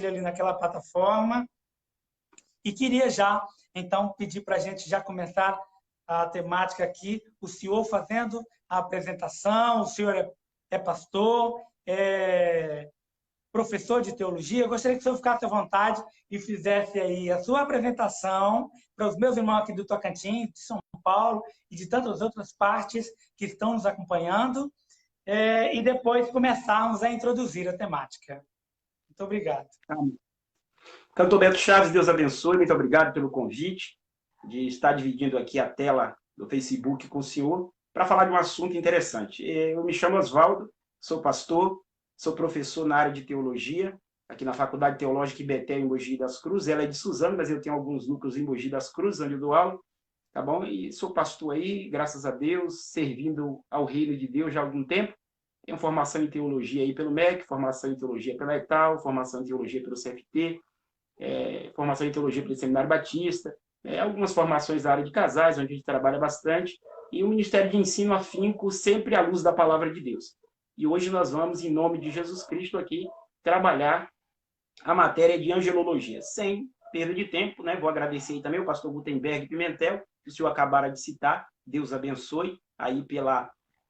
ali naquela plataforma. E queria já, então, pedir para a gente já começar a temática aqui, o senhor fazendo a apresentação, o senhor é pastor, é professor de teologia. Eu gostaria que o senhor ficasse à vontade e fizesse aí a sua apresentação para os meus irmãos aqui do Tocantins, de São Paulo e de tantas outras partes que estão nos acompanhando, e depois começarmos a introduzir a temática. Muito obrigado. Cantor Beto Chaves, Deus abençoe, muito obrigado pelo convite de estar dividindo aqui a tela do Facebook com o senhor para falar de um assunto interessante. Eu me chamo Oswaldo, sou pastor, sou professor na área de teologia, aqui na Faculdade Teológica Ibeté, em Mogi das Cruzes. Ela é de Suzano, mas eu tenho alguns núcleos em Mogi das Cruzes, onde eu dou aula, tá bom? E sou pastor aí, graças a Deus, servindo ao reino de Deus já há algum tempo. Tenho formação em teologia aí pelo MEC, formação em teologia pela ETAL, formação em teologia pelo CFT, formação em teologia pelo Seminário Batista, algumas formações da área de casais, onde a gente trabalha bastante, e o Ministério de Ensino Afinco, sempre à luz da Palavra de Deus. E hoje nós vamos, em nome de Jesus Cristo, aqui, trabalhar a matéria de angelologia. Sem perda de tempo, né? Vou agradecer aí também o pastor Gutenberg Pimentel, que o senhor acabara de citar. Deus abençoe aí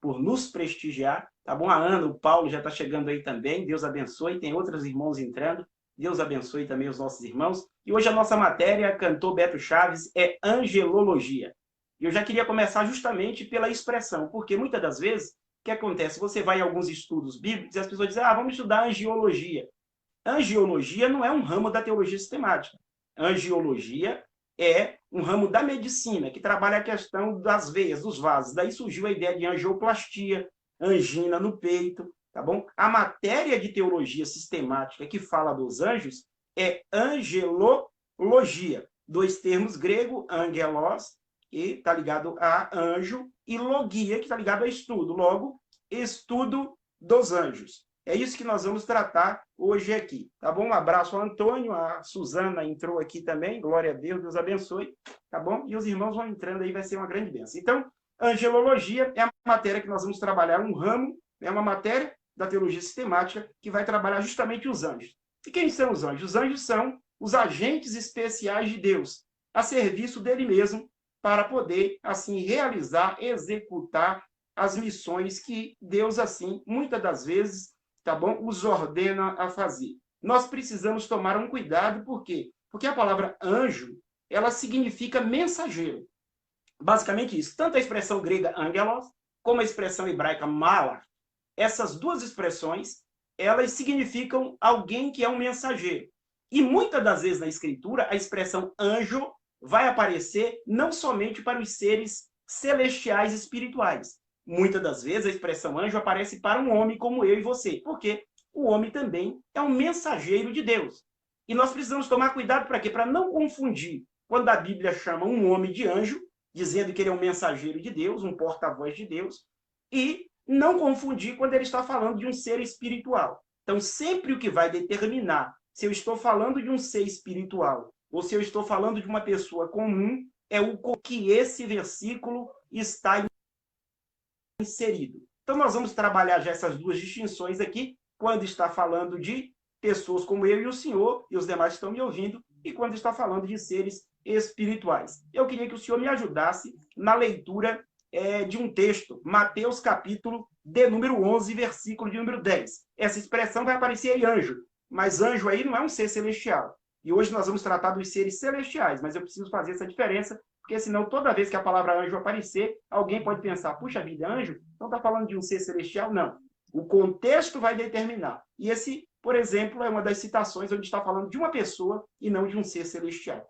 por nos prestigiar, tá bom? A Ana, o Paulo já está chegando aí também. Deus abençoe. Tem outros irmãos entrando. Deus abençoe também os nossos irmãos. E hoje a nossa matéria, cantor Beto Chaves, é angelologia. E eu já queria começar justamente pela expressão, porque muitas das vezes, o que acontece? Você vai em alguns estudos bíblicos e as pessoas dizem, vamos estudar angiologia. Angiologia não é um ramo da teologia sistemática. Angiologia é um ramo da medicina, que trabalha a questão das veias, dos vasos. Daí surgiu a ideia de angioplastia, angina no peito, tá bom? A matéria de teologia sistemática que fala dos anjos é angelologia. Dois termos grego, angelos, que está ligado a anjo, e logia, que está ligado a estudo. Logo, estudo dos anjos. É isso que nós vamos tratar hoje aqui, tá bom? Um abraço ao Antônio, a Suzana entrou aqui também, glória a Deus, Deus abençoe, tá bom? E os irmãos vão entrando aí, vai ser uma grande bênção. Então, angelologia é a matéria que nós vamos trabalhar, um ramo, é uma matéria da teologia sistemática que vai trabalhar justamente os anjos. E quem são os anjos? Os anjos são os agentes especiais de Deus, a serviço dele mesmo, para poder, assim, realizar, executar as missões que Deus, assim, muitas das vezes, tá bom, os ordena a fazer. Nós precisamos tomar um cuidado, por quê? Porque a palavra anjo, ela significa mensageiro. Basicamente isso. Tanto a expressão grega angelos, como a expressão hebraica malach, essas duas expressões, elas significam alguém que é um mensageiro. E muitas das vezes na Escritura, a expressão anjo vai aparecer não somente para os seres celestiais espirituais. Muitas das vezes a expressão anjo aparece para um homem como eu e você. Por quê? O homem também é um mensageiro de Deus. E nós precisamos tomar cuidado para quê? Para não confundir quando a Bíblia chama um homem de anjo, dizendo que ele é um mensageiro de Deus, um porta-voz de Deus, e não confundir quando ele está falando de um ser espiritual. Então, sempre o que vai determinar se eu estou falando de um ser espiritual ou se eu estou falando de uma pessoa comum é o que esse versículo está inserido. Então, nós vamos trabalhar já essas duas distinções aqui, quando está falando de pessoas como eu e o senhor, e os demais estão me ouvindo, e quando está falando de seres espirituais. Eu queria que o senhor me ajudasse na leitura de um texto, Mateus capítulo de número 11, versículo de número 10. Essa expressão vai aparecer aí, anjo, mas anjo aí não é um ser celestial. E hoje nós vamos tratar dos seres celestiais, mas eu preciso fazer essa diferença, porque senão toda vez que a palavra anjo aparecer, alguém pode pensar, puxa vida, anjo? Então está falando de um ser celestial? Não. O contexto vai determinar. E esse, por exemplo, é uma das citações onde está falando de uma pessoa e não de um ser celestial.